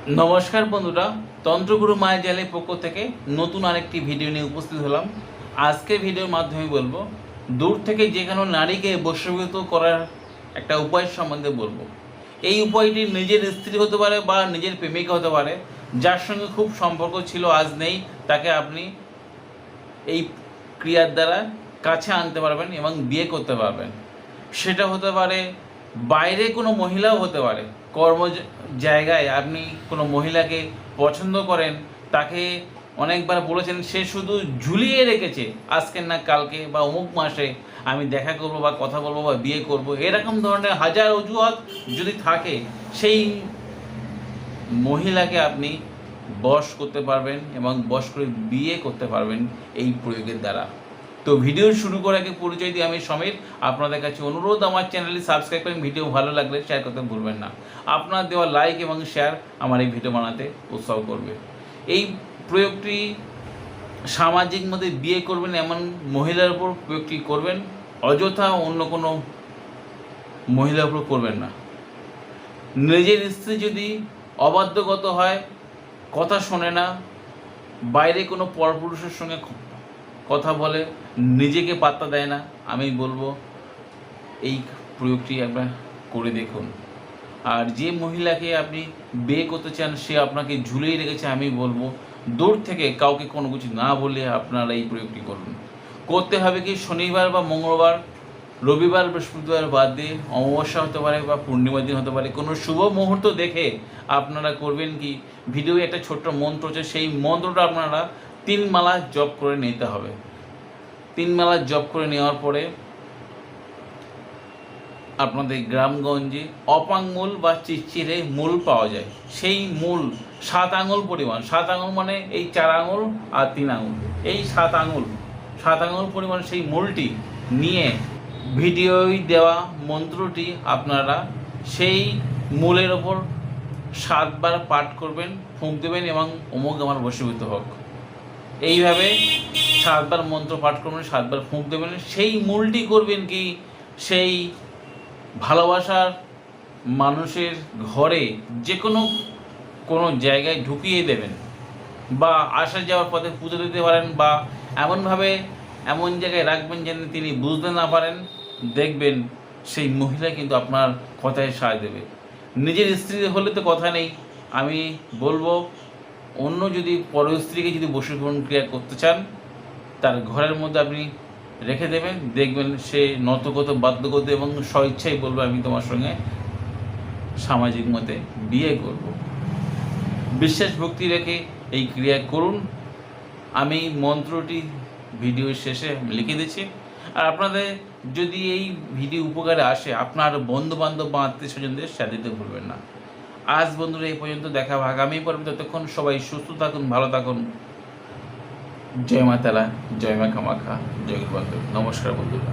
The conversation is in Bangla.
নমস্কার বন্ধুরা, তন্ত্রগুরু মায়াজালের পক্ষ থেকে নতুন আরেকটি ভিডিও নিয়ে উপস্থিত হলাম। আজকের ভিডিওর মাধ্যমে বলবো দূর থেকে যে কোনো নারীকে বশীভূত করার একটা উপায় সম্বন্ধে বলবো। এই উপায়টি নিজের স্ত্রী হতে পারে বা নিজের প্রেমিকা হতে পারে, যার সঙ্গে খুব সম্পর্ক ছিল আজ নেই, তাকে আপনি এই ক্রিয়ার দ্বারা কাছে আনতে পারবেন এবং বিয়ে করতে পারবেন। সেটা হতে পারে বাইরে কোনো মহিলাও হতে পারে। কর্ম জায়গায় আপনি কোনো মহিলাকে পছন্দ করেন, তাকে অনেকবার বলেছেন, সে শুধু ঝুলিয়ে রেখেছে আজকের না কালকে বা অমুক মাসে আমি দেখা করবো বা কথা বলবো বা বিয়ে করব, এরকম ধরনের হাজার অজুহাত যদি থাকে, সেই মহিলাকে আপনি বশ করতে পারবেন এবং বশ করে বিয়ে করতে পারবেন এই প্রয়োগের দ্বারা। তো ভিডিও শুরু করার আগে পরিচয় দিয়ে আমি সমীর। আপনাদের কাছে অনুরোধ, আমার চ্যানেলটি সাবস্ক্রাইব করেন, ভিডিও ভালো লাগলে শেয়ার করতে ভুলবেন না। আপনার দেওয়া লাইক এবং শেয়ার আমার এই ভিডিও বানাতে উৎসাহ করবে। এই প্রয়োগটি সামাজিক মধ্যে বিয়ে করবেন এমন মহিলার উপর প্রয়োগটি করবেন, অযথা অন্য কোনো মহিলার উপর করবেন না। নিজের স্ত্রী যদি অবাধ্যগত হয়, কথা শোনে না, বাইরে কোনো পরপুরুষের সঙ্গে কথা বলে, নিজেকে পাত্তা দেয় না, আমি বলবো এই প্রয়োগটি একবার করে দেখুন। আর যে মহিলাকে আপনি বিয়ে করতে চান, সে আপনাকে ঝুলিয়ে রেখেছে, আমি বলবো দূর থেকে কাউকে কোনো কিছু না বলে আপনারা এই প্রয়োগটি করুন। করতে হবে কি, শনিবার বা মঙ্গলবার, রবিবার বৃহস্পতিবার বাদ দিয়ে অমাবস্যা হতে পারে বা পূর্ণিমার দিন হতে পারে, কোনো শুভ মুহূর্ত দেখে আপনারা করবেন কি, ভিডিওয়ে একটা ছোট্ট মন্ত্র আছে, সেই মন্ত্রটা আপনারা 3 মালা জপ করে নিতে হবে। 3 মালা জপ করে নেওয়ার পরে আপনাদের গ্রামগঞ্জে অপাঙ্গুল বা চিরচিরে মূল পাওয়া যায়। সেই মূল 7 আঙুল পরিমাণ, 7 আঙুল মানে এই 4 আঙুল আর 3 আঙুল, এই 7 আঙুল পরিমাণ সেই মূলটি নিয়ে ভিডিওয় দেওয়া মন্ত্রটি আপনারা সেই মূলের ওপর 7 বার পাঠ করবেন, ফুঁক দেবেন এবং অমুক আমার বশীভূত হোক, এইভাবে 7 বার মন্ত্র পাঠ করবেন, 7 বার ফুঁক দেবেন। সেই মূলটি করবেন কি, সেই ভালোবাসার মানুষের ঘরে যে কোনো জায়গায় ঢুকিয়ে দেবেন, বা আসা যাওয়ার পথে পুজো দিতে পারেন, বা এমনভাবে এমন জায়গায় রাখবেন যেন তিনি বুঝতে না পারেন। দেখবেন সেই মহিলা কিন্তু আপনার কথায় সায় দেবে। নিজের স্ত্রী হলে তো কথা নেই, আমি বলবো অন্য যদি পর স্ত্রীকে যদি বশীকরণ ক্রিয়া করতে চান, তার ঘরের মধ্যে আপনি রেখে দেবেন, দেখবেন সে নতগত বাধ্যগত এবং স্বইচ্ছাই বলবে আমি তোমার সঙ্গে সামাজিক মতে বিয়ে করব। বিশ্বাস ভক্তি রেখে এই ক্রিয়া করুন। আমি মন্ত্রটি ভিডিও শেষে লিখে দিচ্ছি। আর আপনাদের যদি এই ভিডিও উপকারে আসে, আপনার বন্ধুবান্ধব বা আত্মীয় স্বজনদের শেয়ার দিতে ভুলবেন না। আজ বন্ধুরা এই পর্যন্ত, দেখা হবে আগামী পর্বে। ততক্ষণ সবাই সুস্থ থাকুন, ভালো থাকুন। জয় মা তারা, জয় মা কামাখ্যা, জয় গুরু। নমস্কার বন্ধুরা।